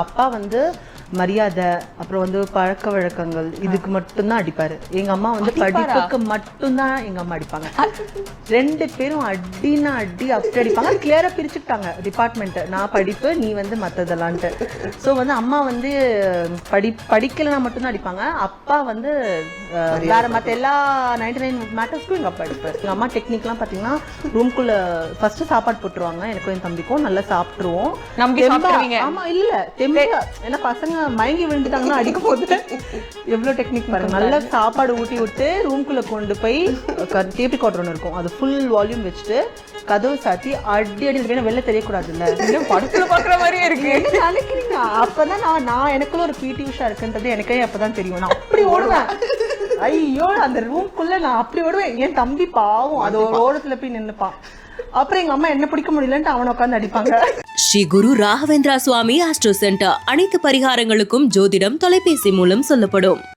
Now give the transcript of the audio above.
அப்பா வந்து மரியாதை, அப்புறம் வந்து பழக்க வழக்கங்கள் இதுக்கு மட்டும்தான் அடிப்பாரு. எங்க அம்மா வந்து படிப்புக்கு மட்டும்தான் எங்க அம்மா அடிப்பாங்க. 2 பேரும் அடினா அடி அப்படி அடிப்பாங்க. கிளியரா பிரிச்சுக்கிட்டாங்க டிபார்ட்மெண்ட். நான் படிப்பு, நீ வந்து மற்றதெல்லான்ட்டு. ஸோ வந்து அம்மா வந்து படிக்கலைன்னா மட்டும்தான் அடிப்பாங்க. அப்பா வந்து வேற மற்ற எல்லா 99 மேட்டர்ஸ்க்கும் எங்க அப்பா அடிப்பார். எங்க அம்மா டெக்னிக்லாம் பார்த்தீங்கன்னா ரூம்குள்ள ஃபர்ஸ்ட் சாப்பாடு போட்டுருவாங்க. எனக்கும் என் தம்பிக்கும் நல்லா சாப்பிட்டுருவோம். ஆமா இல்ல தெம்பா, ஏன்னா பசங்க மயங்கி விழுந்துட்டாங்கன்னா அடிக்கும் போது எவ்வளவு டெக்னிக் பாருங்க. நல்லா சாப்பாடு ஊட்டி விட்டு ரூம்குள்ள கொண்டு போய் டேப் ரெக்கார்டர் ஒன்று இருக்கும், அது ஃபுல் வால்யூம் வச்சுட்டு கதவு சாத்தி அடி அடி வெளில தெரியக்கூடாதுல்ல. படத்துல பாக்குற மாதிரியே இருக்கு. நினைக்கிறீங்க? அப்பதான் நான் எனக்குள்ள ஒரு பிடி உஷா இருக்குன்றது எனக்கே அப்பதான் தெரியும். நான் அப்படி ஓடுவேன். ஐயோ, அந்த ரூம்குள்ள நான் அப்படி ஓடுவேன். என் தம்பி பாவம் அது ஒரு ஓரத்துல போய் நின்னுப்பான். அப்புறம் எங்க அம்மா என்ன பிடிக்க முடியலன்ட்டு அவனை உட்காந்து அடிப்பாங்க. ஸ்ரீ குரு ராகவேந்திரா சுவாமி ஆஸ்ட்ரோ சென்டர். அனைத்து பரிகாரங்களுக்கும் ஜோதிடம் தொலைபேசி மூலம் சொல்லப்படும்.